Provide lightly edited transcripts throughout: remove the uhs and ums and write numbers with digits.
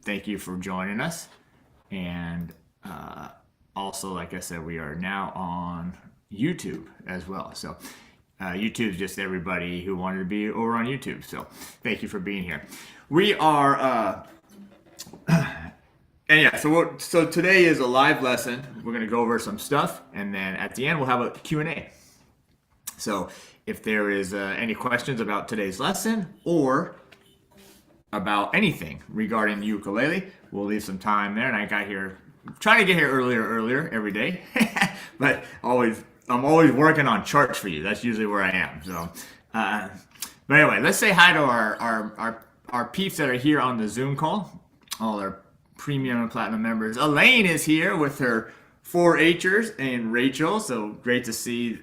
thank you for joining us. And also, like I said, we are now on YouTube as well. So YouTube is just everybody who wanted to be over on YouTube. So thank you for being here. We are, and yeah, so today is a live lesson. We're going to go over some stuff, and then at the end we'll have a Q&A. So if there is any questions about today's lesson or about anything regarding the ukulele, we'll leave some time there. And I got here, trying to get here earlier every day, but I'm always working on charts for you. That's usually where I am. So, but anyway, let's say hi to our peeps that are here on the Zoom call, all our premium and platinum members. Elaine is here with her 4-Hers and Rachel. So great to see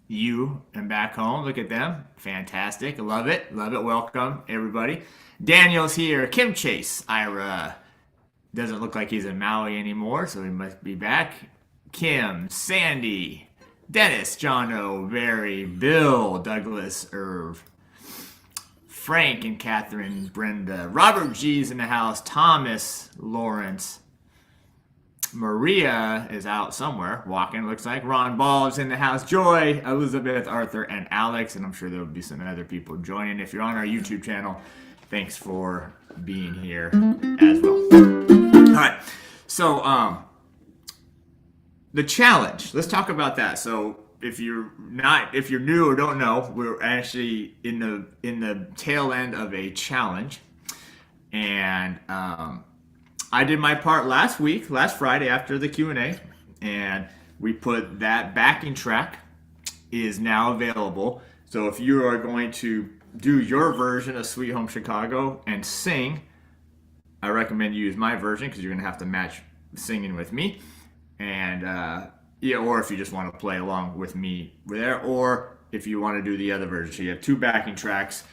you and back home. Look at them. Fantastic. Love it. Welcome, everybody. Daniel's here. Kim Chase. Ira doesn't look like he's in Maui anymore, so he must be back. Kim, Sandy, Dennis, Jono, Barry, Bill, Douglas, Irv, Frank and Catherine, Brenda, Robert G's in the house, Thomas, Lawrence, Maria is out somewhere, walking, looks like. Ron Ball is in the house. Joy, Elizabeth, Arthur, and Alex. And I'm sure there'll be some other people joining. If you're on our YouTube channel, thanks for being here as well. All right. So, the challenge. Let's talk about that. So, if you're new or don't know, we're actually in the tail end of a challenge. And, I did my part last Friday after the Q&A, and we put that backing track is now available. So if you are going to do your version of Sweet Home Chicago and sing, I recommend you use my version because you're going to have to match singing with me. And or if you just want to play along with me there, or if you want to do the other version. So you have 2 backing tracks.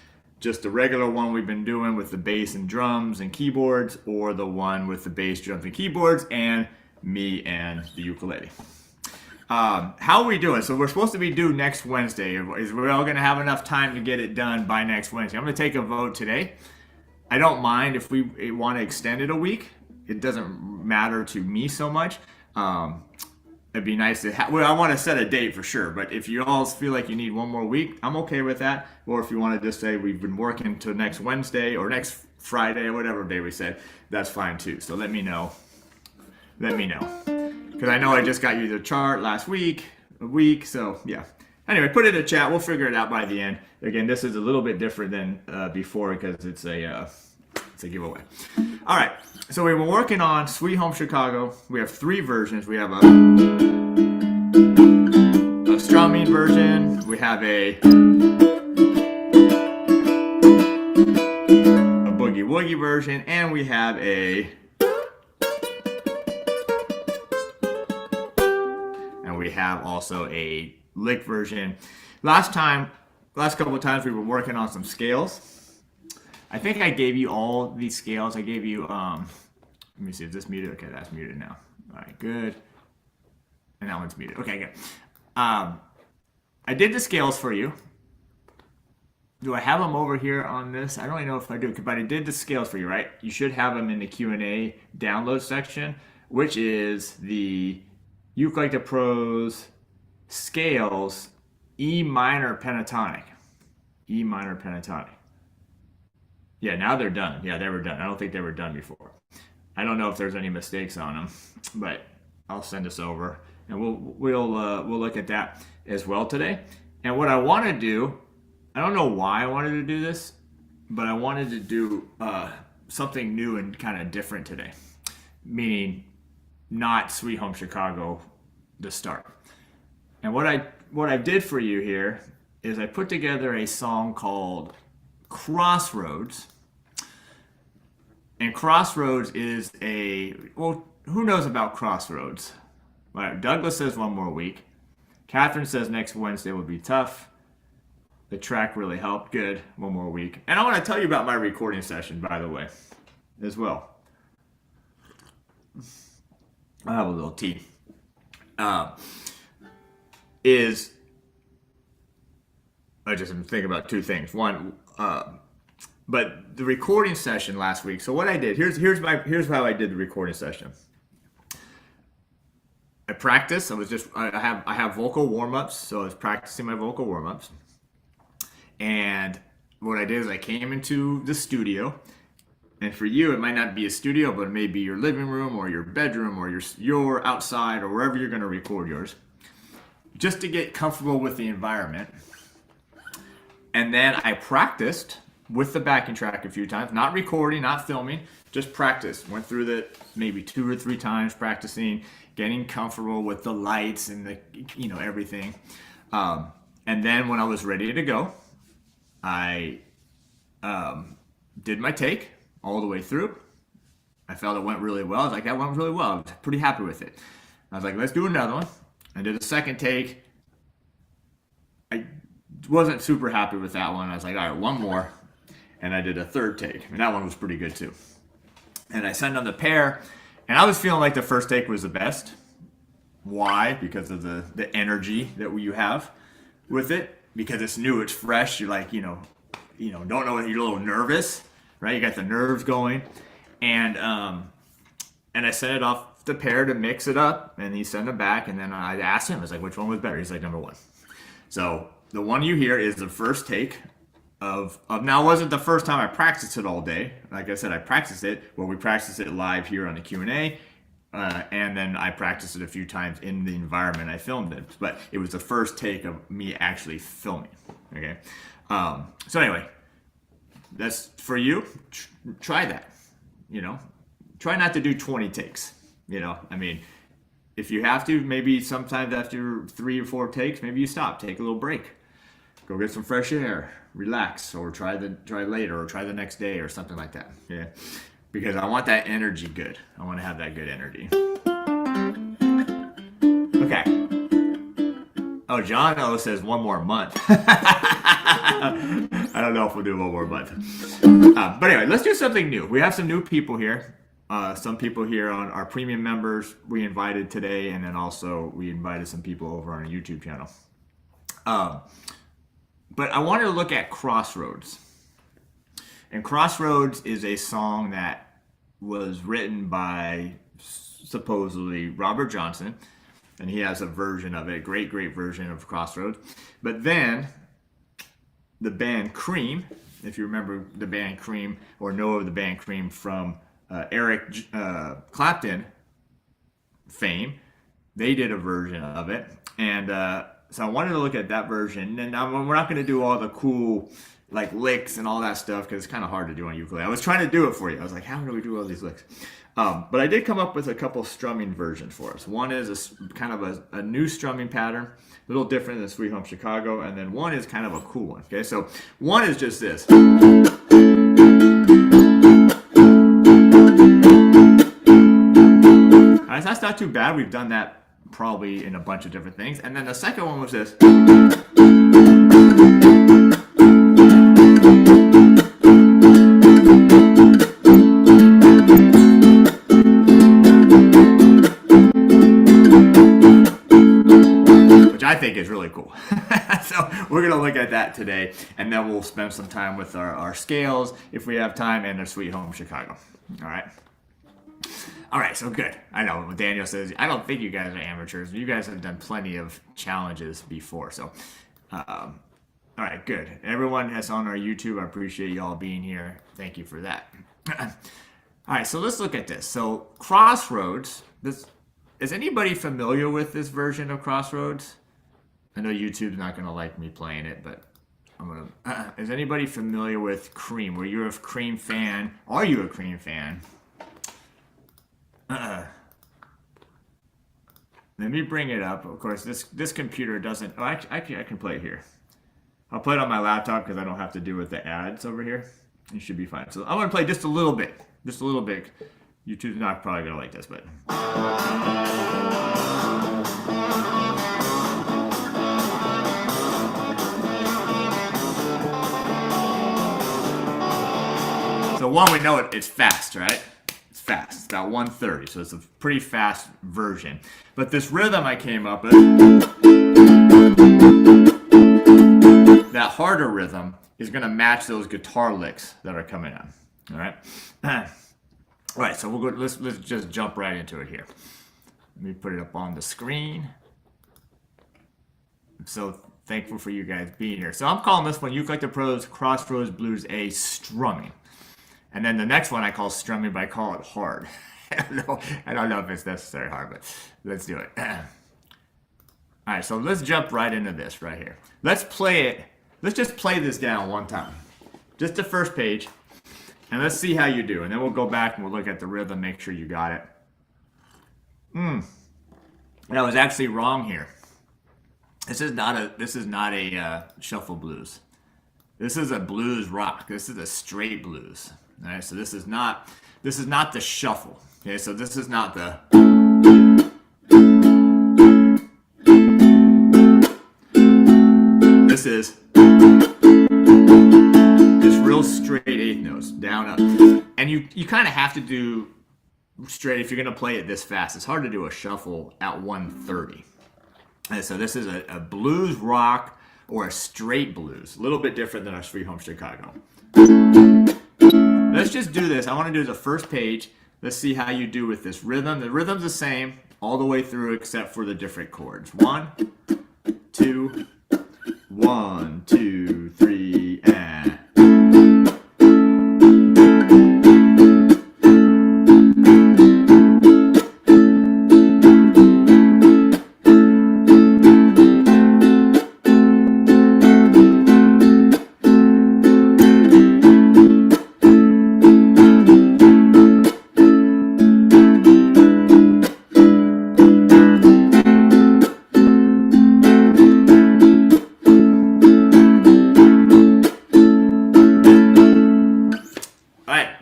Just the regular one we've been doing with the bass and drums and keyboards, or the one with the bass, drums, and keyboards, and me and the ukulele. How are we doing? So we're supposed to be due next Wednesday. Is we're all going to have enough time to get it done by next Wednesday? I'm going to take a vote today. I don't mind if we want to extend it a week. It doesn't matter to me so much. It'd be nice to have, well, I want to set a date for sure, but if you all feel like you need one more week, I'm okay with that. Or if you want to just say we've been working to next Wednesday or next Friday or whatever day we said, that's fine too. So let me know. Because I know I just got you the chart last week, so yeah. Anyway, put it in the chat. We'll figure it out by the end. Again, this is a little bit different than before because it's a giveaway. All right, so we've been working on Sweet Home Chicago. We have 3 versions. We have a strumming version. We have a boogie woogie version, and we have also a lick version. Last couple of times we were working on some scales. I think I gave you all these scales. I gave you, let me see, is this muted? Okay, that's muted now. All right, good. And that one's muted. Okay, good. I did the scales for you. Do I have them over here on this? I don't really know if I do, but I did the scales for you, right? You should have them in the Q&A download section, which is the Uke Like The Pros scales E minor pentatonic. E minor pentatonic. Yeah, now they're done. Yeah, they were done. I don't think they were done before. I don't know if there's any mistakes on them, but I'll send this over, and we'll look at that as well today. And what I want to do, I don't know why I wanted to do this, but I wanted to do something new and kind of different today, meaning not Sweet Home Chicago to start. And what I did for you here is I put together a song called Crossroads. And Crossroads is well, who knows about Crossroads? Right, Douglas says one more week. Catherine says next Wednesday will be tough. The track really helped. Good, one more week. And I want to tell you about my recording session, by the way, as well. I'll have a little tea. I just am thinking about 2 things. One, But the recording session last week. So what I did, here's how I did the recording session. I practiced. I have vocal warm-ups, so I was practicing my vocal warm-ups. And what I did is I came into the studio. And for you, it might not be a studio, but it may be your living room or your bedroom or your outside or wherever you're going to record yours, just to get comfortable with the environment. And then I practiced with the backing track a few times, not recording, not filming, just practice. Went through that maybe 2 or 3 times, practicing, getting comfortable with the lights and the, everything. And then when I was ready to go, I did my take all the way through. I felt it went really well. I was like, that went really well. I was pretty happy with it. I was like, let's do another one. I did a second take. I wasn't super happy with that one. I was like, all right, one more. And I did a third take. And that one was pretty good too. And I sent on the pair. And I was feeling like the first take was the best. Why? Because of the energy that you have with it. Because it's new, it's fresh. You're like, don't know, you're a little nervous, right? You got the nerves going. And I sent it off the pair to mix it up. And he sent it back. And then I asked him, I was like, which one was better? He's like, number 1. So the one you hear is the first take of now. It wasn't the first time I practiced it all day. Like I said, I practiced it. Well, we practiced it live here on the Q&A. And then I practiced it a few times in the environment I filmed it. But it was the first take of me actually filming. Okay. So anyway, that's for you. Try that. Try not to do 20 takes. If you have to, maybe sometimes after 3 or 4 takes, maybe you stop, take a little break, go get some fresh air, relax, or try later, or try the next day, or something like that. Yeah, because I want that energy good. I want to have that good energy. Okay. Oh, John O says 1 more month. I don't know if we'll do 1 more month. But anyway, let's do something new. We have some new people here. Some people here on our premium members we invited today, and then also we invited some people over on our YouTube channel. But I wanted to look at Crossroads. And Crossroads is a song that was written by supposedly Robert Johnson, and he has a version of it, great version of Crossroads. But then the band Cream, if you remember the band Cream or know of the band Cream from Eric Clapton fame, they did a version of it. And so I wanted to look at that version. And now we're not going to do all the cool licks and all that stuff because it's kind of hard to do on ukulele. I was trying to do it for you. I was like, how do we do all these licks? But I did come up with a couple strumming versions for us. One is kind of a new strumming pattern, a little different than Sweet Home Chicago. And then one is kind of a cool one. Okay, so one is just this. Alright, so that's not too bad. We've done that probably in a bunch of different things. And then the second one was this. Which I think is really cool. So we're going to look at that today, and then we'll spend some time with our scales if we have time, and the Sweet Home Chicago. All right, so good. I know Daniel says, I don't think you guys are amateurs. You guys have done plenty of challenges before. So, all right, good. Everyone that's on our YouTube, I appreciate you all being here. Thank you for that. All right, so let's look at this. So Crossroads, is anybody familiar with this version of Crossroads? I know YouTube's not going to like me playing it, but I'm going to... is anybody familiar with Cream? Were you a Cream fan? Are you a Cream fan? Let me bring it up. Of course, this computer doesn't... Oh, actually, I can play it here. I'll play it on my laptop because I don't have to do with the ads over here. It should be fine. So I'm going to play just a little bit. Just a little bit. YouTube's not probably going to like this, but... So one, we know it's fast, right? Fast. It's about 130, so it's a pretty fast version. But this rhythm I came up with, that harder rhythm is going to match those guitar licks that are coming on. All right. All right. So we'll go. Let's just jump right into it here. Let me put it up on the screen. I'm so thankful for you guys being here. So I'm calling this one Uke Like The Pros Crossroads Blues A Strumming. And then the next one I call Strumming, but I call it hard. I don't know if it's necessarily hard, but let's do it. All right, so let's jump right into this right here. Let's play it. Let's just play this down one time. Just the first page. And let's see how you do. And then we'll go back and we'll look at the rhythm, make sure you got it. And I was actually wrong here. This is not a shuffle blues. This is a blues rock. This is a straight blues. All right, so this is not the shuffle. Okay, so this is not the. This is this real straight eighth notes, down up, and you kind of have to do straight if you're gonna play it this fast. It's hard to do a shuffle at 130. And so this is a blues rock or a straight blues, a little bit different than our Sweet Home Chicago. Let's just do this. I want to do the first page. Let's see how you do with this rhythm. The rhythm's the same all the way through except for the different chords. 1, 2, 1, 2, 3, and.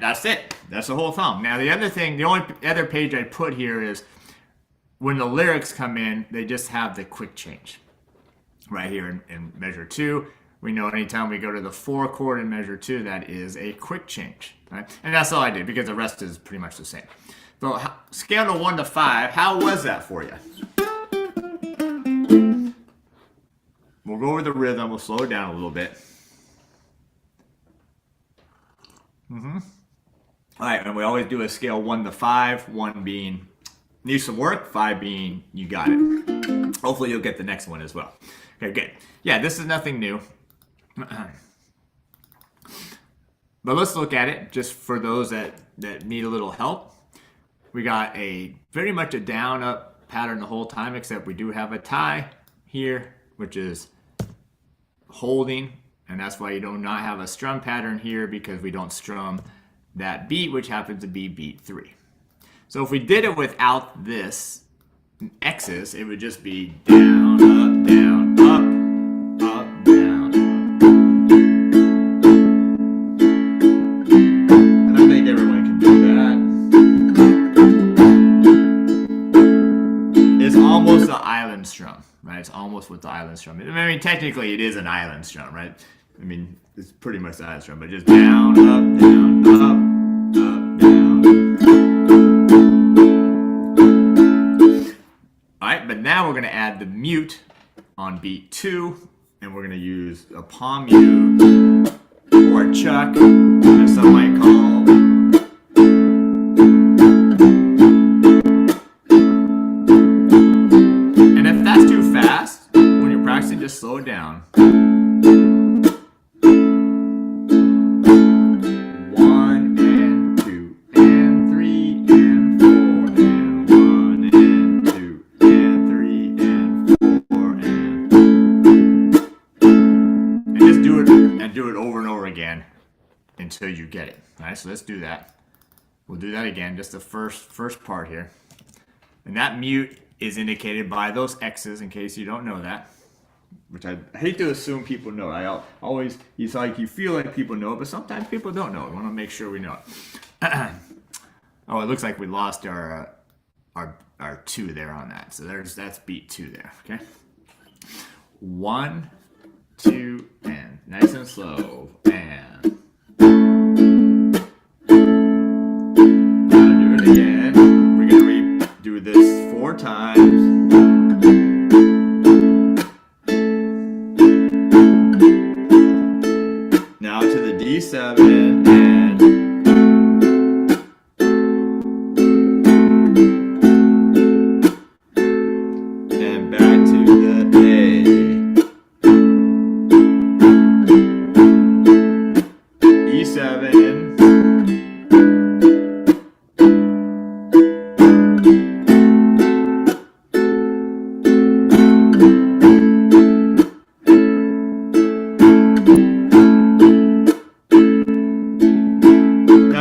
That's it. That's the whole song. Now the other thing, the only other page I put here is when the lyrics come in, they just have the quick change. Right here in measure 2, we know anytime we go to the 4 chord in measure 2, that is a quick change. Right? And that's all I did because the rest is pretty much the same. So scale to 1 to 5, how was that for you? We'll go over the rhythm. We'll slow it down a little bit. All right, and we always do a scale 1 to 5, 1 being needs some work, 5 being you got it. Hopefully you'll get the next one as well. Okay, good. Yeah, this is nothing new. But let's look at it just for those that need a little help. We got very much a down-up pattern the whole time, except we do have a tie here, which is holding, and that's why you do not have a strum pattern here because we don't strum that beat, which happens to be beat 3. So if we did it without this X's, it would just be down, up, down, up, up, down. And I think everyone can do that. It's almost an island strum, right? It's almost with the island strum. I mean, technically it is an island strum, right? I mean, it's pretty much the island strum, but just down, up, down, up, up, down. All right, but now we're going to add the mute on beat 2, and we're going to use a palm mute or a chuck, as some might call. And if that's too fast, when you're practicing, just slow it down. Until you get it. All right, so let's do that. We'll do that again, just the first part here. And that mute is indicated by those X's, in case you don't know that. Which I hate to assume people know. I always, it's like you feel like people know it, but sometimes people don't know it. We want to make sure we know it. Oh, it looks like we lost our 2 there on that. So that's beat 2 there. Okay. 1, 2, and nice and slow, and. Do this 4 times. And back to the A. E7.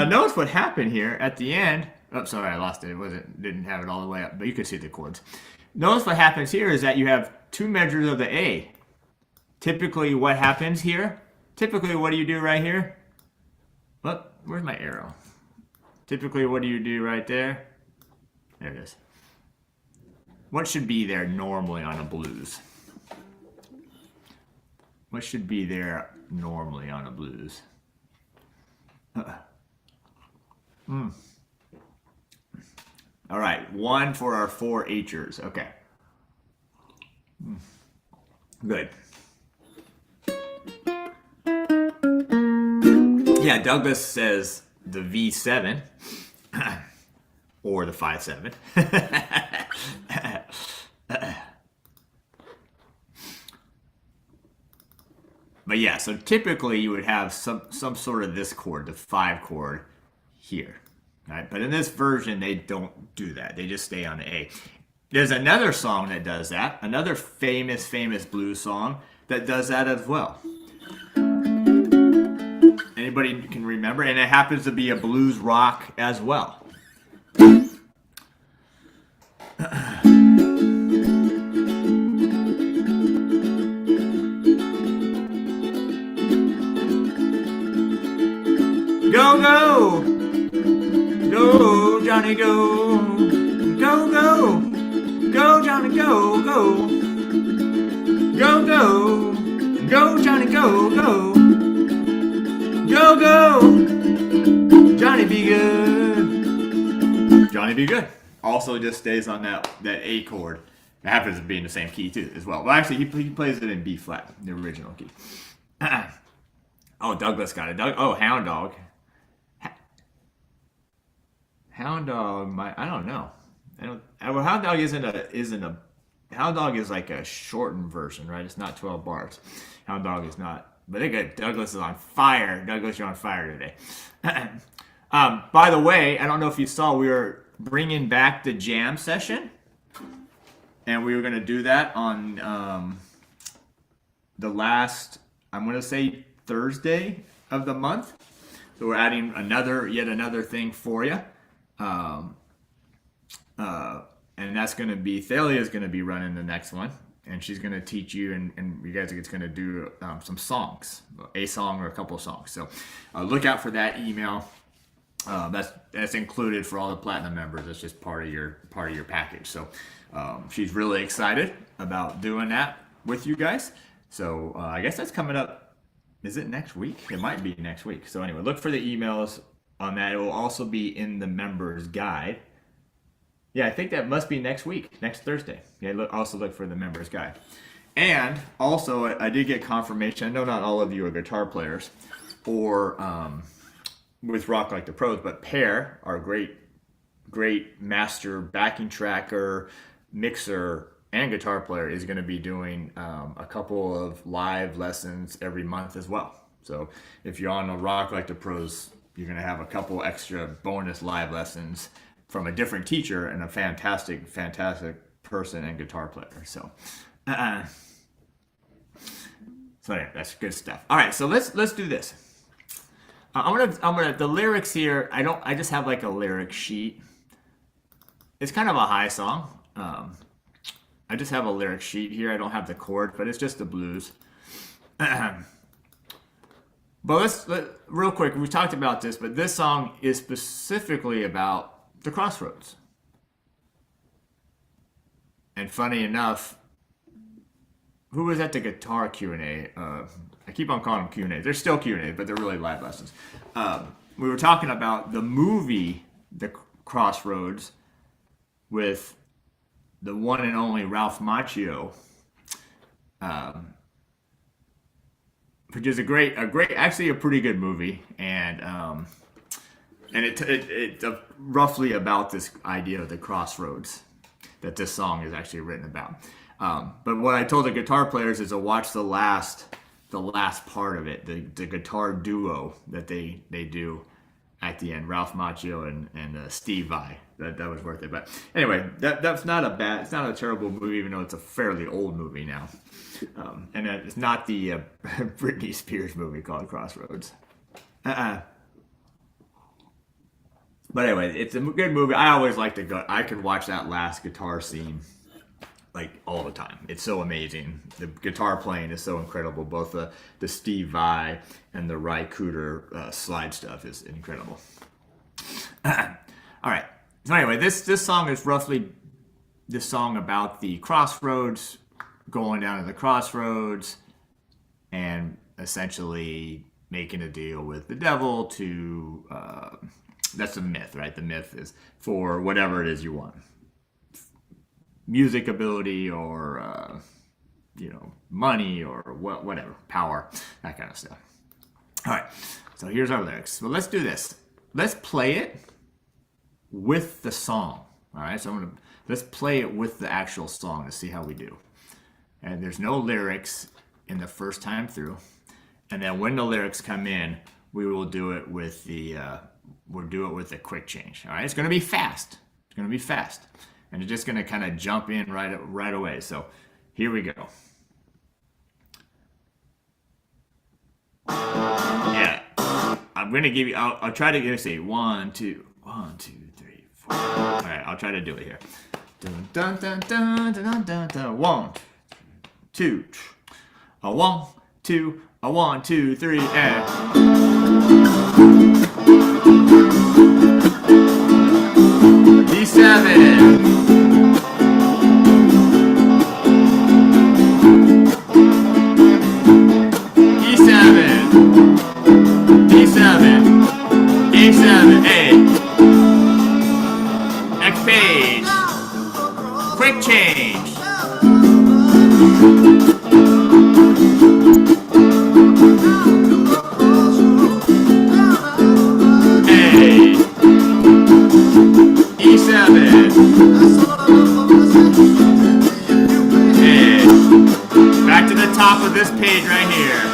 Notice what happened here at the end. Oh, sorry, I lost it. Didn't have it all the way up, but you can see the chords. Notice what happens here is that you have two measures of the A. Typically, what happens here? Typically, what do you do right here? Well, where's my arrow? Typically, what do you do right there? There it is. What should be there normally on a blues? What should be there normally on a blues? All right, 1 for our 4 H'ers. Okay. Good. Yeah, Douglas says the V7 or the 5/7. But yeah, so typically you would have some sort of this chord, the 5 chord here. Right? But in this version, they don't do that. They just stay on the A. There's another song that does that, another famous blues song that does that as well. Anybody can remember? And it happens to be a blues rock as well. Go, go! Go, Johnny, go! Go, go! Go, Johnny, go, go! Go, go! Go, Johnny, go, go! Go, go! Johnny be good! Johnny be good. Also just stays on that A chord. It happens to be in the same key too, as well. Well, actually, he plays it in B flat, the original key. Oh, Douglas got it. Oh, Hound Dog. Hound Dog, I don't know. Well, Hound Dog isn't a. Hound Dog is like a shortened version, right? It's not 12 bars. Hound Dog is not. But they're good. Douglas is on fire. Douglas, you're on fire today. By the way, I don't know if you saw, we were bringing back the jam session, and we were going to do that on the last, I'm going to say Thursday of the month. So we're adding yet another thing for you. And that's going to be, Thalia is going to be running the next one, and she's going to teach you, and you guys are going to do some songs, a song or a couple of songs. So look out for that email. That's included for all the platinum members. That's just part of your package. So she's really excited about doing that with you guys. So I guess that's coming up. Is it next week? It might be next week. So anyway, look for the emails on that. It will also be in the members guide. Yeah, I think that must be next week, next Thursday. Yeah, also look for the members guide. And also, I did get confirmation. I know not all of you are guitar players or with Rock Like the Pros, but Pear, our great master backing tracker, mixer, and guitar player, is going to be doing a couple of live lessons every month as well. So if you're on a Rock Like the Pros, you're going to have a couple extra bonus live lessons from a different teacher and a fantastic person and guitar player. So, yeah, that's good stuff. All right, so let's do this. I'm gonna the lyrics here. I just have like a lyric sheet. It's kind of a high song. I just have a lyric sheet here. I don't have the chord, but it's just the blues. But let's real quick. We talked about this, but this song is specifically about the Crossroads. And funny enough, who was at the guitar Q&A? I keep on calling them Q&A. They're still Q&A, but they're really live lessons. We were talking about the movie, The Crossroads, with the one and only Ralph Macchio, which is actually a pretty good movie. And And it's roughly about this idea of the crossroads that this song is actually written about. But what I told the guitar players is to watch the last part of it, the guitar duo that they do at the end, Ralph Macchio and Steve Vai. That was worth it. But anyway, that's not it's not a terrible movie, even though it's a fairly old movie now. And it's not the Britney Spears movie called Crossroads. But anyway, it's a good movie. I always like to go. I can watch that last guitar scene like all the time. It's so amazing. The guitar playing is so incredible. Both the Steve Vai and the Ry Cooder slide stuff is incredible. All right. So anyway, this song is roughly this song about the crossroads, going down to the crossroads, and essentially making a deal with the devil to. That's a myth, right? The myth is for whatever it is you want. Music ability or, money or whatever. Power, that kind of stuff. All right, so here's our lyrics. Well, let's do this. Let's play it with the song. All right, so let's play it with the actual song to see how we do. And there's no lyrics in the first time through. And then when the lyrics come in, we will do it with we'll do it with a quick change. All right, it's going to be fast. It's going to be fast, and it's just going to kind of jump in right away. So here we go. Yeah, I'm going to give you. I'll try to say 1, 2, 1, 2, 3, 4. All right, I'll try to do it here. Dun dun dun dun dun dun dun. 1, 2, a 1, 2, a 1, 2, 3, and. D7. E7. D7. A7. A. Next page. Quick change. Back to the top of this page right here.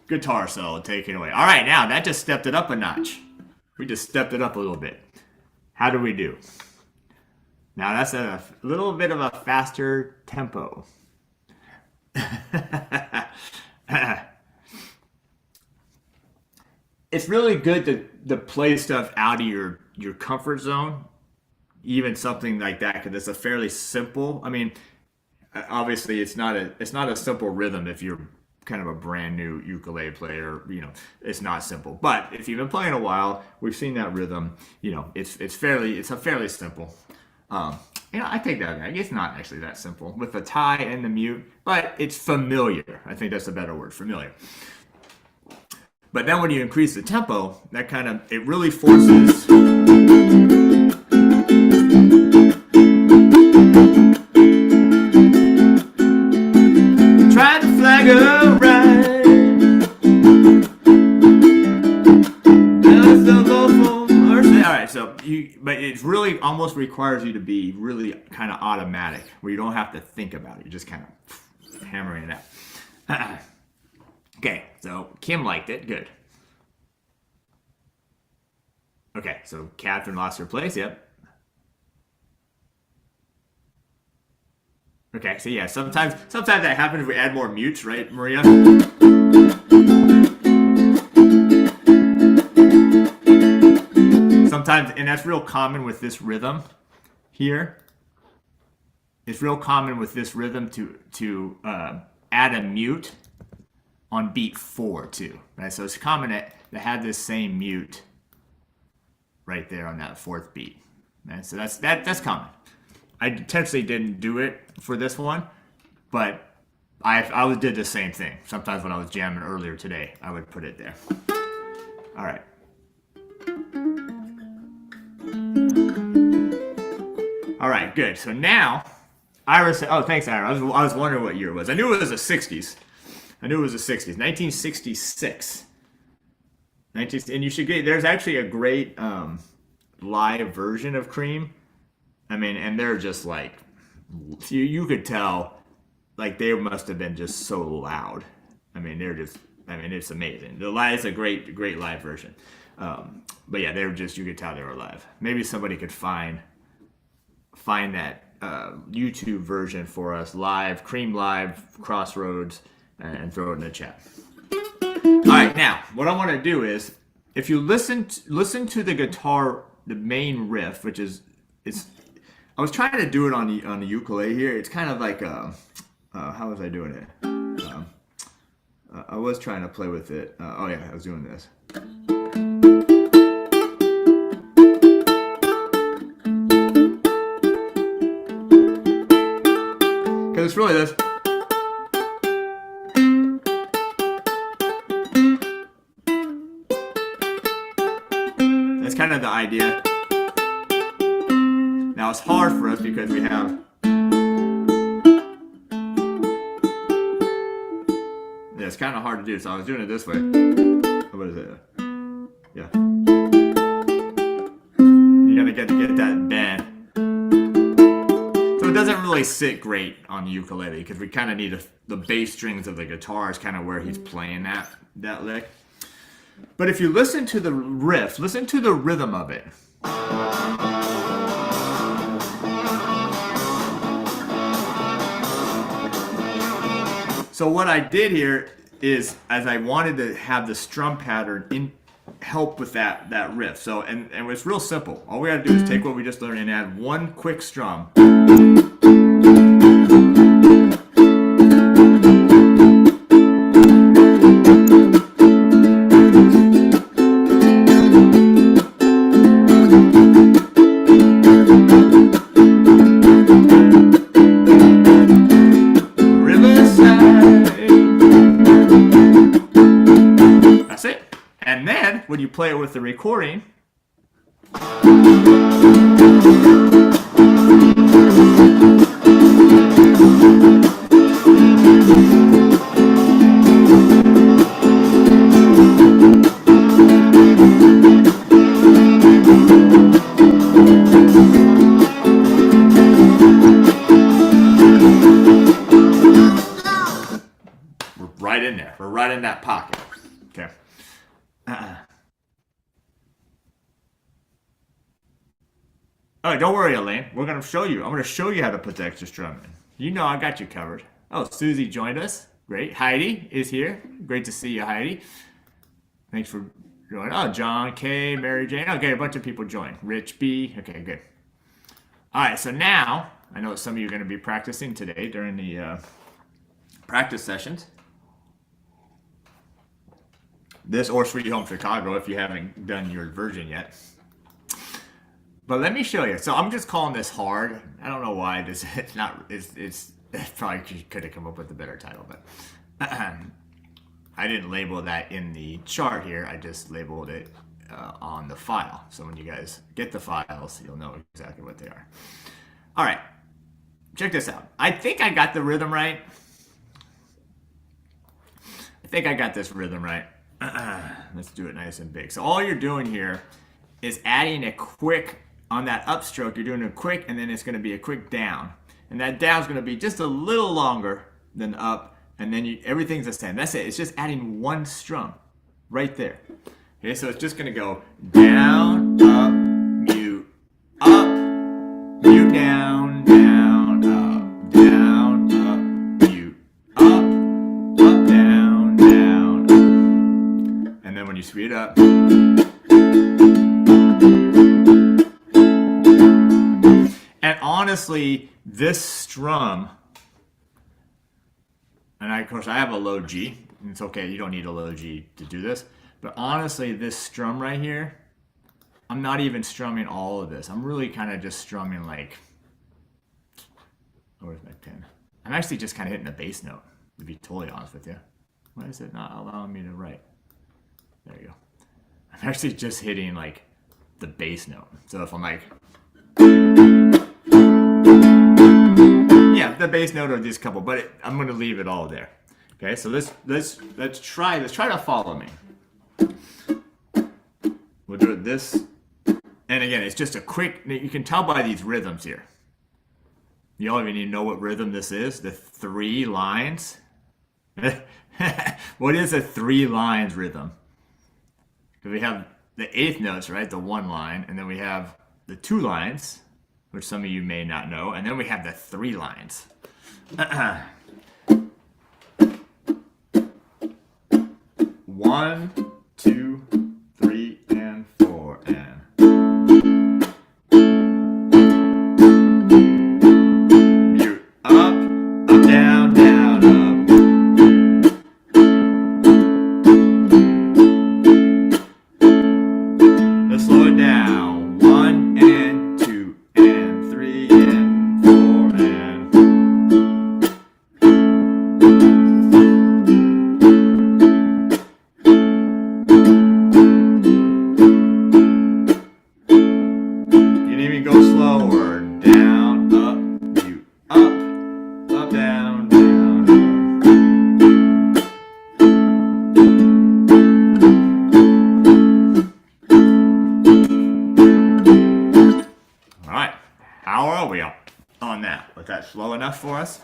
Guitar solo, take it away. All right, now that just stepped it up a notch. We just stepped it up a little bit. How do we do? Now that's a little bit of a faster tempo. It's really good to play stuff out of your comfort zone, even something like that, because it's a fairly simple. I mean, obviously it's not a simple rhythm if you're kind of a brand new ukulele player. It's not simple. But if you've been playing a while, we've seen that rhythm. It's a fairly simple. I take that back. It's not actually that simple with the tie and the mute, but it's familiar. I think that's a better word, familiar. But then when you increase the tempo, it really forces. Try to flag a ride. Alright, but it really almost requires you to be really kind of automatic, where you don't have to think about it. You're just kind of hammering it out. Okay, so Kim liked it. Good. Okay, so Catherine lost her place. Yep. Okay, so yeah, sometimes that happens if we add more mutes, right, Maria? sometimes, and that's real common with this rhythm here. It's real common with this rhythm to add a mute on beat 4 too, right? So it's common to have this same mute right there on that 4th beat, right? So that's common. I intentionally didn't do it for this one, but I did the same thing. Sometimes when I was jamming earlier today, I would put it there. All right. All right, good. So now, Ira said, oh, thanks, Ira. I was wondering what year it was. I knew it was the 60s. 1966. And you should get, there's actually a great live version of Cream. I mean, and they're just like, you could tell, like they must have been just so loud. I mean, it's amazing. It's a great live version. But yeah, you could tell they were live. Maybe somebody could find that YouTube version for us, live, Cream Live, Crossroads, and throw it in the chat. All right, now what I want to do is, if you listen to the guitar, the main riff, which is I was trying to do it on the ukulele here. It's kind of like how was I doing it? I was trying to play with it. Oh yeah, I was doing this. Because it's really this. That's kind of the idea. Now it's hard for us because we have. Yeah, it's kind of hard to do, so I was doing it this way. What is it? Yeah. You gotta get that bend. So it doesn't really sit great on the ukulele because we kind of need the bass strings of the guitar is kind of where he's playing that lick. But if you listen to the riff, listen to the rhythm of it. So what I did here is, as I wanted to have the strum pattern help with that riff. So and it's real simple. All we got to do is take what we just learned and add one quick strum. When you play it with the recording, we're right in there. We're right in that pocket. Okay. Oh, don't worry, Elaine. We're going to show you. I'm going to show you how to put the extra strum in. You know I got you covered. Oh, Susie joined us. Great. Heidi is here. Great to see you, Heidi. Thanks for joining. Oh, John K, Mary Jane. Okay, a bunch of people joined. Rich B. Okay, good. All right, so now, I know some of you are going to be practicing today during the practice sessions. This or Sweet Home Chicago if you haven't done your version yet. But let me show you. So I'm just calling this hard. I don't know why it's not. It's probably could have come up with a better title, but I didn't label that in the chart here. I just labeled it on the file. So when you guys get the files, you'll know exactly what they are. All right, check this out. I think I got the rhythm right. I think I got this rhythm right. Let's do it nice and big. So all you're doing here is adding a quick. On that upstroke, you're doing a quick, and then it's going to be a quick down. And that down is going to be just a little longer than up, and then everything's the same. That's it. It's just adding one strum right there. Okay, so it's just going to go down, up, mute, down, down, up, mute, up, down, down, up. And then when you speed it up, And honestly, this strum, and of course I have a low G. And it's okay, you don't need a low G to do this. But honestly, this strum right here, I'm not even strumming all of this. I'm really kind of just strumming like, where's my pen? I'm actually just kind of hitting the bass note, to be totally honest with you. Why is it not allowing me to write? There you go. I'm actually just hitting like the bass note. So if I'm like, yeah, the bass note or these couple, but I'm going to leave it all there. Okay, so let's try to follow me. We'll do it this, and again, it's just a quick. You can tell by these rhythms here. You don't even need to know what rhythm this is. The 3 lines. What is a 3 lines rhythm? Because we have the 8th notes, right? The 1 line, and then we have the 2 lines, which some of you may not know, and then we have the 3 lines. 1, 2, 3, and 4, and mute up, up, down, down, up. Let's slow it down. 1 and 2 and 3 and 4 and. Slow enough for us?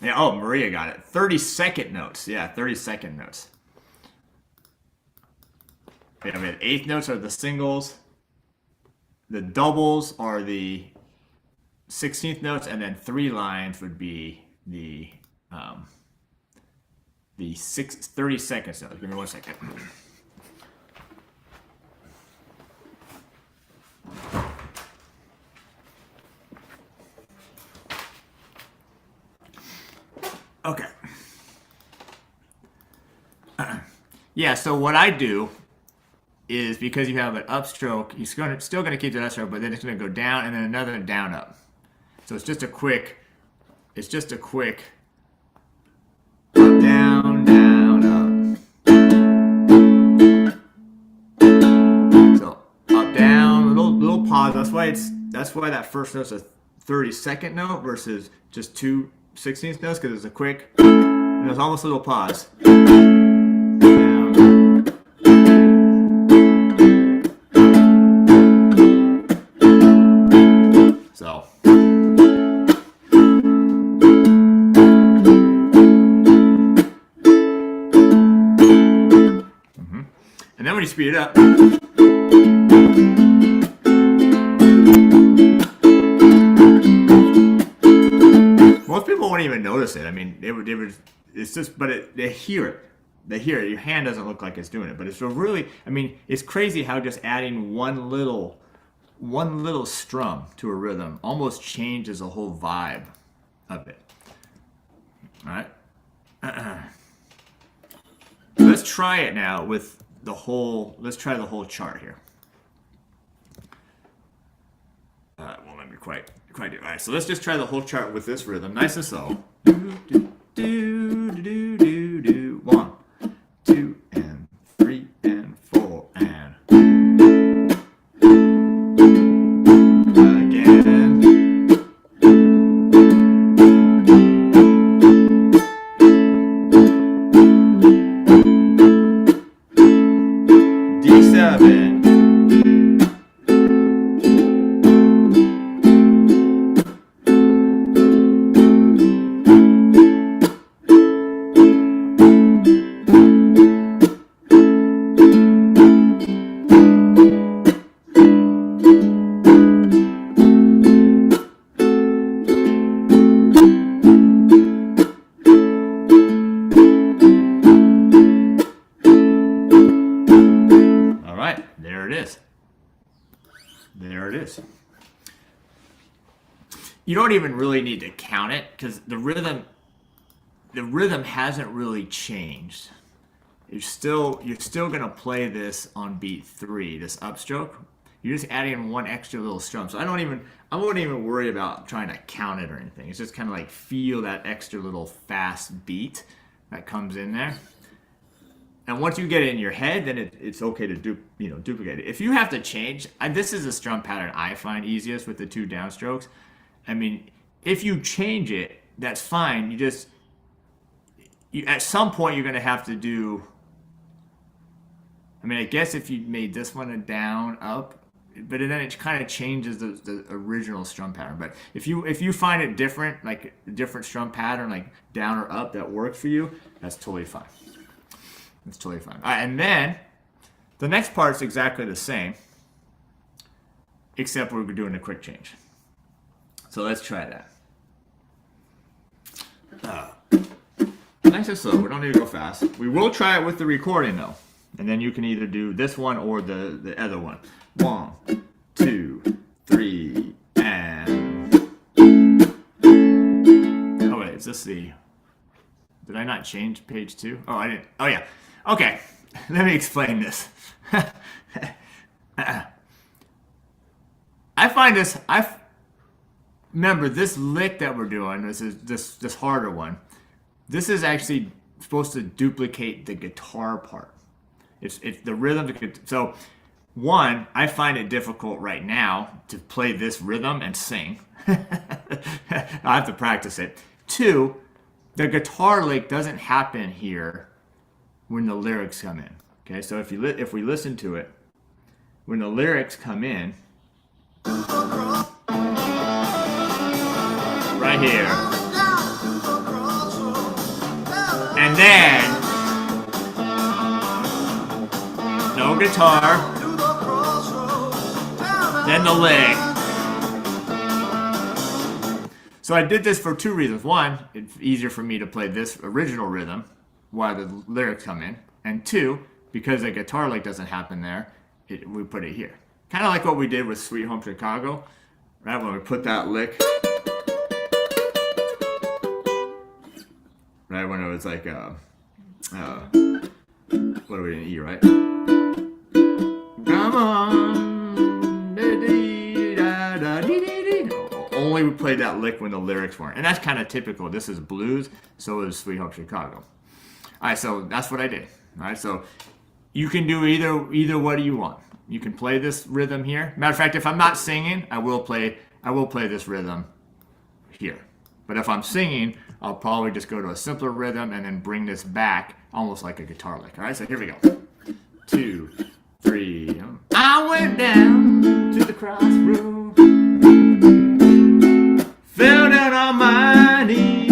Yeah, oh, Maria got it. 30-second notes. Yeah, 30-second notes. Yeah, we had 8th notes are the singles. The doubles are the 16th notes, and then 3 lines would be the 30 seconds notes. Give me 1 second. Okay. Yeah, so what I do is, because you have an upstroke, you're still going to keep the upstroke, but then it's going to go down and then another down up. So it's just a quick up, down, down, up. So up, down, little pause. That's why that first note's a 30-second note versus just 2 16th notes, because it's a quick, and there's almost a little pause. So. And then when you speed it up. Most people won't even notice it. I mean, it's just, but they hear it. They hear it. Your hand doesn't look like it's doing it, but it's really, I mean, it's crazy how just adding one little strum to a rhythm almost changes the whole vibe of it. All right. Let's try it now with the whole. Let's try the whole chart here. Won't let me quite do. All right, so let's just try the whole chart with this rhythm, nice and slow. Do do do do do do. 1, 2, and 3 and 4 and again. D7. there it is. There it is. You don't even really need to count it because the rhythm hasn't really changed. You're still gonna play this on beat 3, this upstroke. You're just adding one extra little strum. So I won't even worry about trying to count it or anything. It's just kind of like feel that extra little fast beat that comes in there. And once you get it in your head, then it's okay to duplicate it. If you have to change, this is a strum pattern I find easiest with the 2 downstrokes. I mean, if you change it, that's fine. At some point you're gonna have to do. I mean, I guess if you made this one a down up, but then it kind of changes the original strum pattern. But if you find it different, like a different strum pattern, like down or up, that works for you, that's totally fine. That's totally fine. All right, and then the next part's exactly the same, except we're doing a quick change. So let's try that. Nice and slow. We don't need to go fast. We will try it with the recording though, and then you can either do this one or the other one. 1, 2, 3, and. Oh wait, is this the? Did I not change page 2? Oh, I didn't. Oh yeah. Okay, let me explain this. I find this. Remember this lick that we're doing. This is this harder one. This is actually supposed to duplicate the guitar part. It's the rhythm. So, one, I find it difficult right now to play this rhythm and sing. I have to practice it. 2, the guitar lick doesn't happen here when the lyrics come in. Okay, so if we listen to it, when the lyrics come in, right here, and then no guitar, then the lick. So I did this for 2 reasons. 1, it's easier for me to play this original rhythm while the lyrics come in. And 2, because the guitar lick doesn't happen there, we put it here. Kind of like what we did with Sweet Home Chicago, right? When we put that lick, right? When it was like, what are we in E, right? Come on. Only we played that lick when the lyrics weren't. And that's kind of typical. This is blues, so is Sweet Home Chicago. All right, so that's what I did. All right, so you can do either what do you want. You can play this rhythm here. Matter of fact, if I'm not singing, I will play this rhythm here. But if I'm singing, I'll probably just go to a simpler rhythm and then bring this back almost like a guitar lick. All right, so here we go. 2, 3. I went down to the crossroads, fell down on my knees.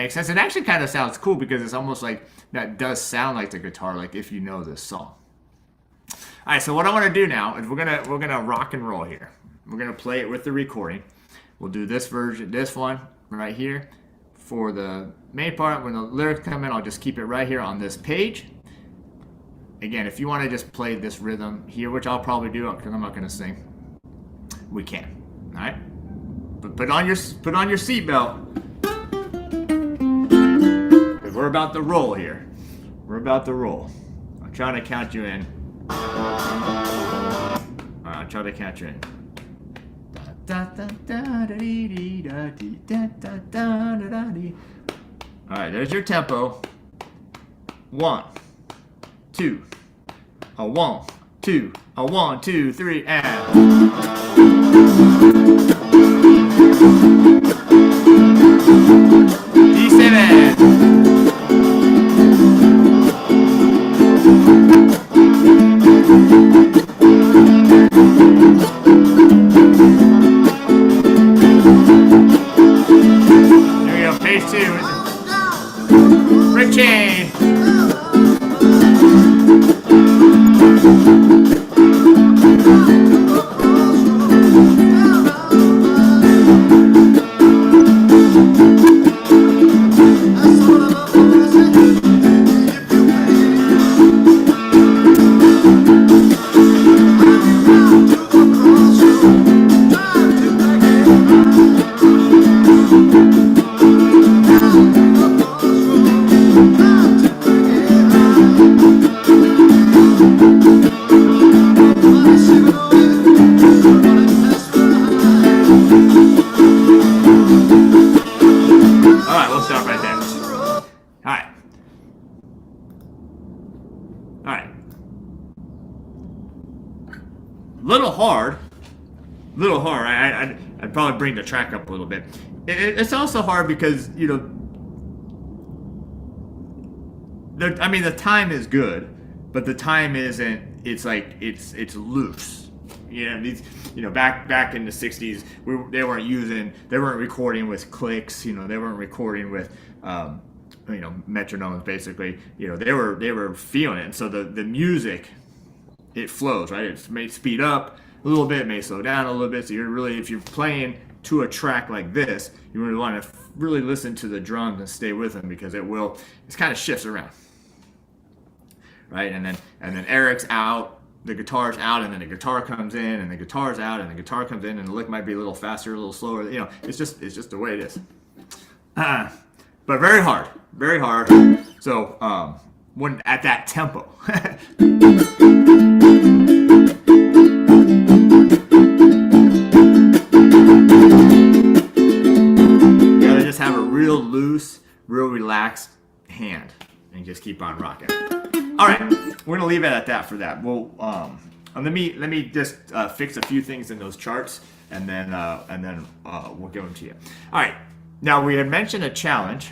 Sense. It actually kind of sounds cool because it's almost like that does sound like the guitar, like if you know this song. All right, so what I want to do now is we're gonna rock and roll here. We're gonna play it with the recording. We'll do this version, this one right here for the main part. When the lyrics come in, I'll just keep it right here on this page. Again, if you want to just play this rhythm here, which I'll probably do because I'm not gonna sing, we can. All right, but put on your seatbelt. We're about to roll here. We're about to roll. I'm trying to count you in. I'll try to count you in. Alright, there's your tempo. 1, 2. A 1, 2. A 1, 2, 3, and. D7. All right. Little hard. I'd probably bring the track up a little bit. It's also hard because, you know, the time is good, but the time isn't. It's like it's loose. You know, these, you know, back in the '60s, they weren't recording with clicks. You know, they weren't recording with, you know, metronomes. Basically, you know, they were feeling it. And so the music, it flows, right. It may speed up a little bit, may slow down a little bit. So if you're playing to a track like this, you really want to really listen to the drums and stay with them, because it kind of shifts around, right? And then Eric's out, the guitar's out, and then the guitar comes in, and the guitar's out, and the guitar comes in, and the lick might be a little faster, a little slower. You know, it's just the way it is. But very hard. So when at that tempo. Have a real loose, real relaxed hand, and just keep on rocking. All right, we're gonna leave it at that for that. Well, let me just fix a few things in those charts, and then we'll give them to you. All right, now we had mentioned a challenge.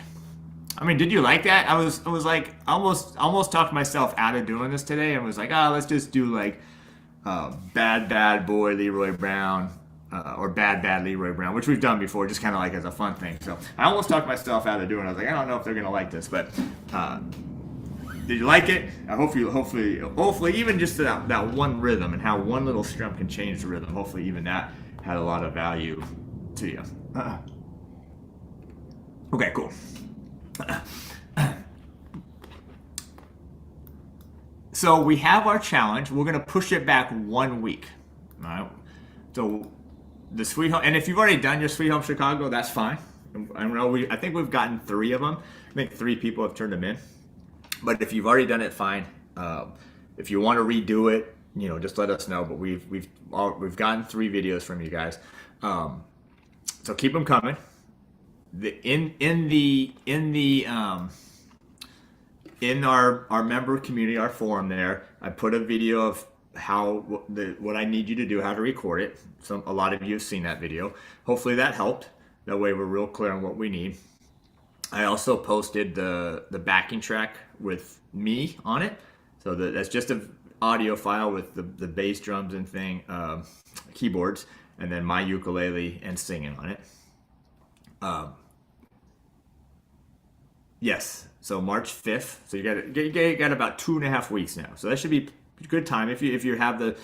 I mean, did you like that? I was like almost talked myself out of doing this today, and was like, let's just do like bad boy Leroy Brown. Or bad Leroy Brown, which we've done before, just kind of like as a fun thing. So I almost talked myself out of doing it. I was like, I don't know if they're gonna like this, but did you like it? Hopefully, even just that one rhythm and how one little strum can change the rhythm. Hopefully, even that had a lot of value to you. Okay, cool. So we have our challenge. We're gonna push it back 1 week. All right. So the Sweet Home, and if you've already done your Sweet Home Chicago, that's fine. I think we've gotten 3 of them. I think 3 people have turned them in. But if you've already done it, fine. If you want to redo it, you know, just let us know. But we've gotten 3 videos from you guys, so keep them coming. In our member community, our forum there, I put a video of what I need you to do, how to record it. A lot of you have seen that video. Hopefully that helped. That way we're real clear on what we need. I also posted the backing track with me on it. So that's just an audio file with the bass, drums, and keyboards, and then my ukulele and singing on it. Yes, so March 5th. So you got about 2.5 weeks now. So that should be good time if you have the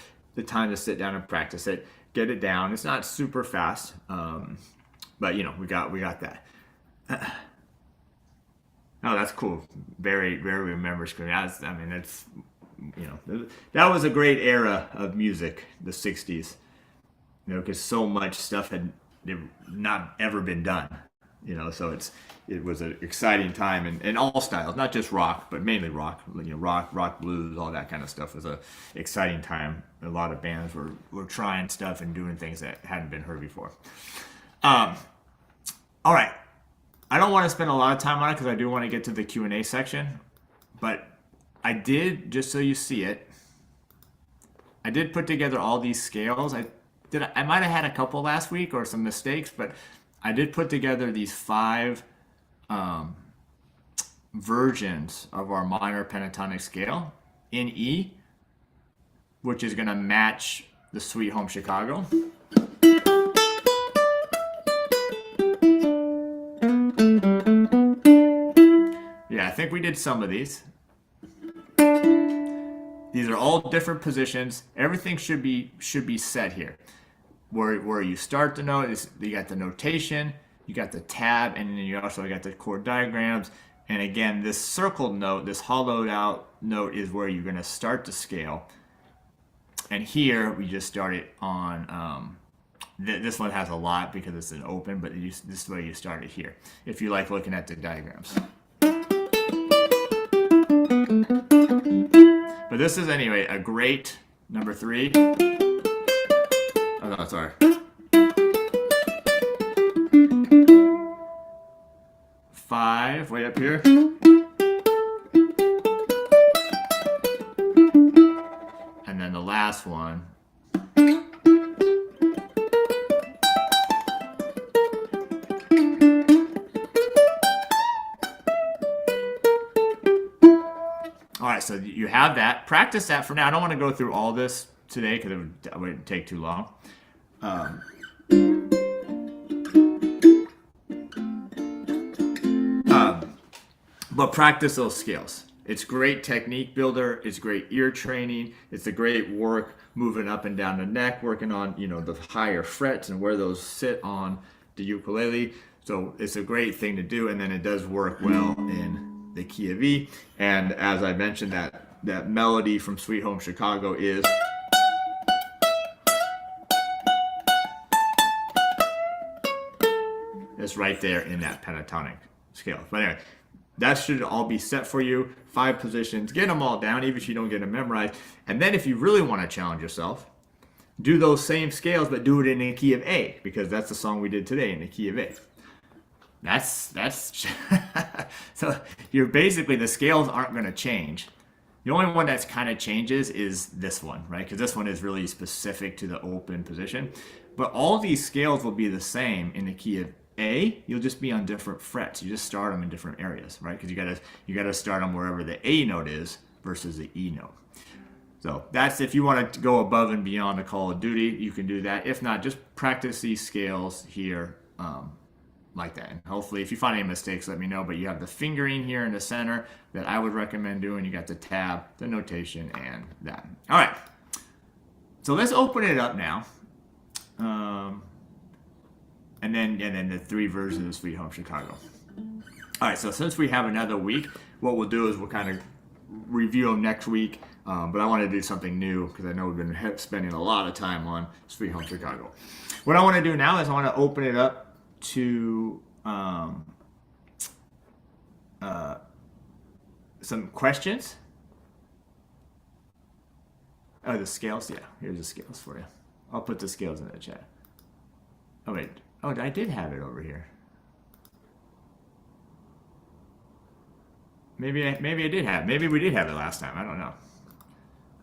time to sit down and practice it, get it down. It's not super fast, but you know, we got that. Oh, that's cool. Very remember screen. That's you know, that was a great era of music, the '60s. You know, because so much stuff had not ever been done. You know, so it was an exciting time in all styles, not just rock, but mainly rock. You know, rock, blues, all that kind of stuff was a exciting time. A lot of bands were trying stuff and doing things that hadn't been heard before. All right, I don't want to spend a lot of time on it because I do want to get to the Q&A section, but I did, just so you see it, I did put together all these scales. I might have had a couple last week or some mistakes, but I did put together these 5 versions of our minor pentatonic scale in E, which is going to match the Sweet Home Chicago. Yeah, I think we did some of these. These are all different positions. Everything should be set here. Where you start the note is you got the notation, you got the tab, and then you also got the chord diagrams. And again, this circled note, this hollowed out note, is where you're going to start the scale. And here we just started on this one has a lot because it's an open, but this is where you started here. If you like looking at the diagrams. But this is anyway a great number 3. Oh no, sorry. 5, way up here. last one. All right, so you have that. Practice that for now. I don't want to go through all this today because it would take too long. But practice those scales. It's great technique builder. It's great ear training. It's a great work moving up and down the neck, working on the higher frets and where those sit on the ukulele. So it's a great thing to do, and then it does work well in the key of E. And as I mentioned, that melody from Sweet Home Chicago is right there in that pentatonic scale. But anyway, that should all be set for you. 5 positions, get them all down, even if you don't get them memorized. And then if you really want to challenge yourself, do those same scales, but do it in the key of A, because that's the song we did today in the key of A. That's so you're basically, the scales aren't going to change. The only one that's kind of changes is this one, right? Because this one is really specific to the open position. But all these scales will be the same in the key of A. You'll just be on different frets. You just start them in different areas, right? Because you gotta start them wherever the A note is versus the E note. So that's, if you want to go above and beyond the Call of Duty, you can do that. If not, just practice these scales here like that. And hopefully, if you find any mistakes, let me know. But you have the fingering here in the center that I would recommend doing. You got the tab, the notation, and that. All right. So let's open it up now. And then the 3 versions of Sweet Home Chicago. All right, so since we have another week, what we'll do is we'll kind of review them next week. But I want to do something new because I know we've been spending a lot of time on Sweet Home Chicago. What I want to do now is I want to open it up to some questions. Oh, the scales? Yeah, here's the scales for you. I'll put the scales in the chat. Oh, wait. Oh, I did have it over here. Maybe I did have it. Maybe we did have it last time. I don't know.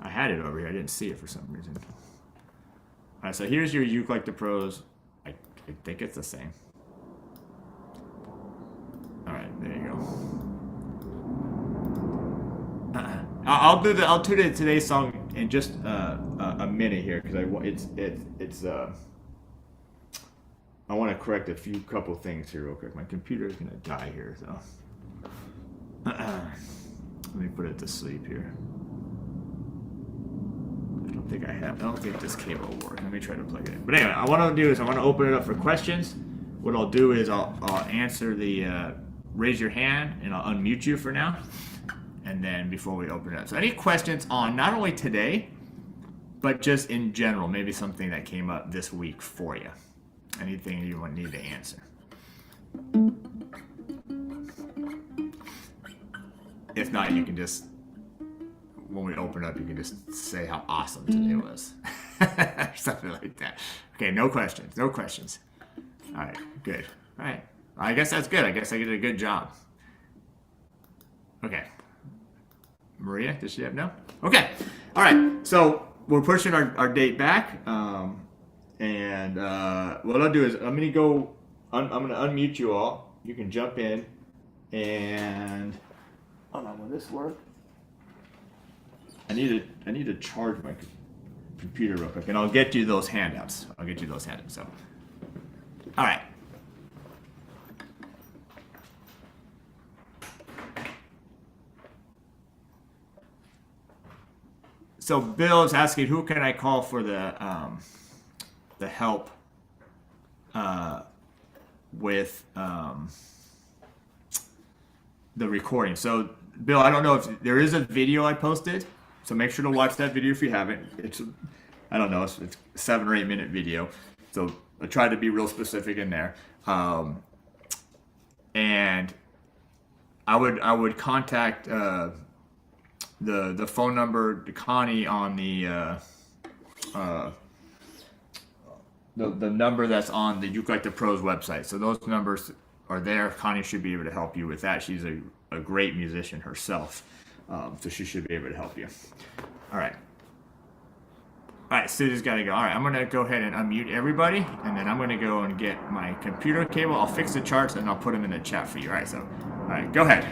I had it over here. I didn't see it for some reason. All right, so here's your Uke Like The Pros. I think it's the same. All right, there you go. I'll do today's song in just a minute here because I want to correct a couple things here real quick. My computer is gonna die here, so let me put it to sleep here. I don't think this cable will work. Let me try to plug it in. But anyway, what I'll do is I want to open it up for questions. What I'll do is I'll answer the raise your hand, and I'll unmute you for now. And then before we open it up. So any questions on not only today, but just in general, maybe something that came up this week for you. Anything you need to answer. If not, you can just, when we open up, you can just say how awesome today was. Something like that. Okay, no questions. No questions. All right, good. All right. I guess that's good. I guess I did a good job. Okay. Maria, does she have no? Okay. All right. So we're pushing our date back. And what I'll do is I'm going to unmute you all. You can jump in. And hold on, will this work? I need to charge my computer real quick, and I'll get you those handouts. So, all right. So Bill is asking, who can I call for the help with the recording? So Bill, I don't know if there is a video I posted, so make sure to watch that video if you haven't. It's a 7 or 8 minute video, so I tried to be real specific in there. And I would contact the phone number to Connie on the number that's on the Uke Like The Pros website. So those numbers are there. Connie should be able to help you with that. She's a great musician herself, so she should be able to help you. All right. All right, Sue's got to go. All right, I'm going to go ahead and unmute everybody, and then I'm going to go and get my computer cable. I'll fix the charts, and All put them in the chat for you. All right, so, all right, go ahead.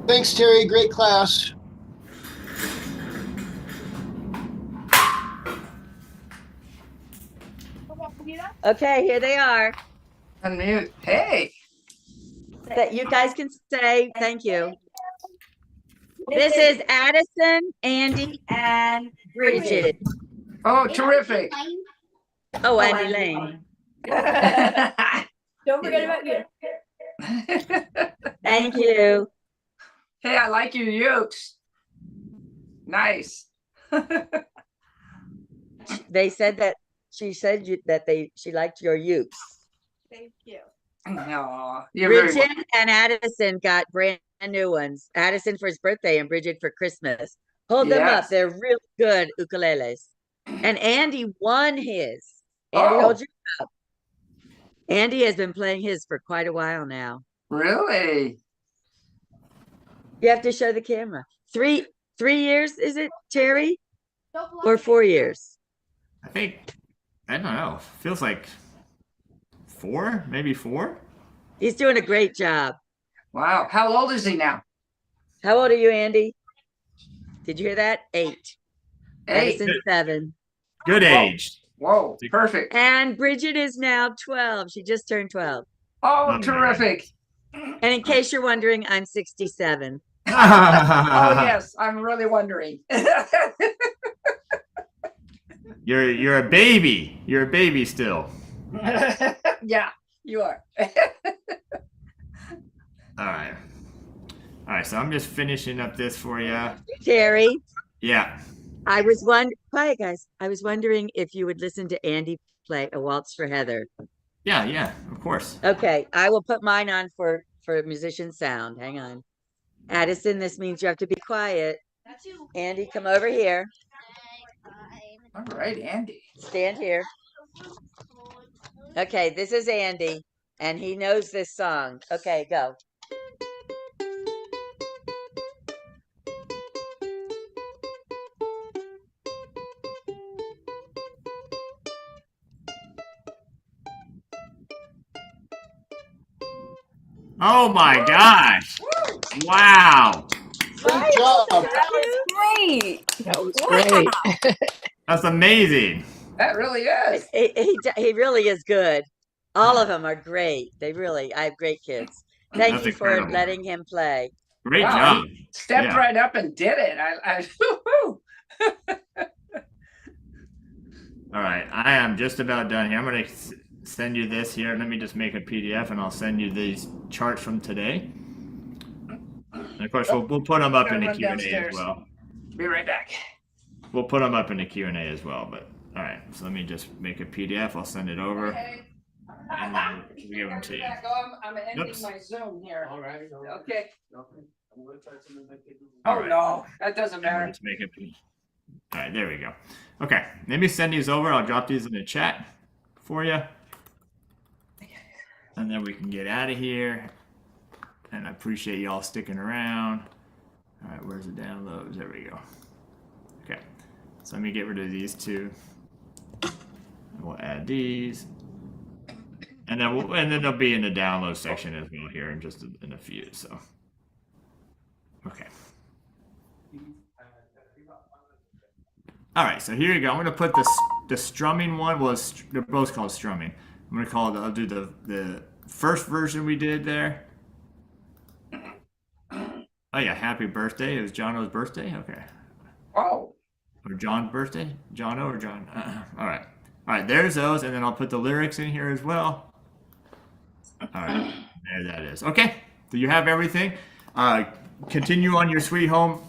Thanks, Terry. Great class. Okay, here they are. Unmute. Hey. That you guys can say thank you. This is Addison, Andy, and Bridget. Oh, terrific. Oh, Andy Lane. Don't forget about you. Thank you. Hey, I like your ukes. Nice. They said that she said she liked your ukes. Thank you. Oh, you're very Bridget and Addison got brand new ones. Addison for his birthday and Bridget for Christmas. Hold them up. Yes. They're real good ukuleles. And Andy won his. Andy, Oh. hold you up. Andy has been playing his for quite a while now. Really? You have to show the camera. 3 years, is it, Terry? Or 4 years? I think, I don't know. Feels like 4, maybe 4. He's doing a great job. Wow. How old is he now? How old are you, Andy? Did you hear that? 8. 8. Addison's 7. Good age. Whoa, perfect. And Bridget is now 12. She just turned 12. Oh, Okay. terrific. And in case you're wondering, I'm 67. Oh, yes. I'm really wondering. You're a baby. You're a baby still. Yeah, you are. All right. All right, so I'm just finishing up this for you. Terry, Yeah. quiet guys. I was wondering if you would listen to Andy play A Waltz for Heather. Yeah, of course. Okay, I will put mine on for musician sound. Hang on. Addison, this means you have to be quiet. Andy, come over here. All right, Andy. Stand here. Okay, this is Andy, and he knows this song. Okay, go. Oh my gosh. Wow. Great job. That was great. That was great. That's amazing. That really is. He really is good. All of them are great. I have great kids. Thank That's you incredible. for letting him play. Great Wow, job. he stepped Yeah. right up and did it. Woo-hoo. All right, I am just about done here. I'm going to send you this here. Let me just make a PDF, and I'll send you these charts from today. And of course, we'll put them up in the Run Q&A as downstairs. well. Be right back. We'll put them up in the Q&A as well. But all right, so let me just make a PDF. I'll send it over, Okay. and then we'll give them to you. I'm ending Oops. my Zoom here. All right. Okay. All Oh, right. no, that doesn't matter. Let's make it. All right, there we go. Okay, let me send these over. I'll drop these in the chat for you, and then we can get out of here. And I appreciate you all sticking around. All right, where's the downloads? There we go. Okay, so let me get rid of these two. And we'll add these, and then they'll be in the download section as well here in just in a few. So, okay. All right, so here you go. I'm gonna put the strumming one. Well, they're both called strumming. I'm gonna call it. I'll do the first version we did there. Oh yeah, happy birthday. It was Jono's birthday. Okay, Oh, or John's birthday. Jono or John. All right, There's those, and then I'll put the lyrics in here as well. All right, there that is. Okay, so you have everything. Continue on your sweet home,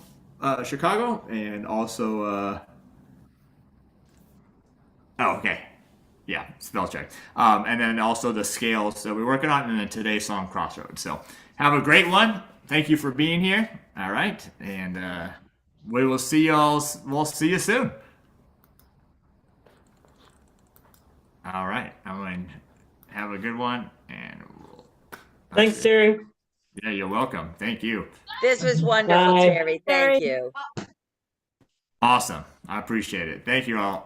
Chicago, and also. Oh, okay. Yeah, spell check. And then also the scales that we're working on, and then today's song, Crossroads. So have a great one. Thank you for being here. All right. And we will see y'all. We'll see you soon. All right. I'm going to have a good one. And Thanks, Terry. Yeah, you're welcome. Thank you. This was wonderful, Bye. Terry. Thank you. Awesome. I appreciate it. Thank you all.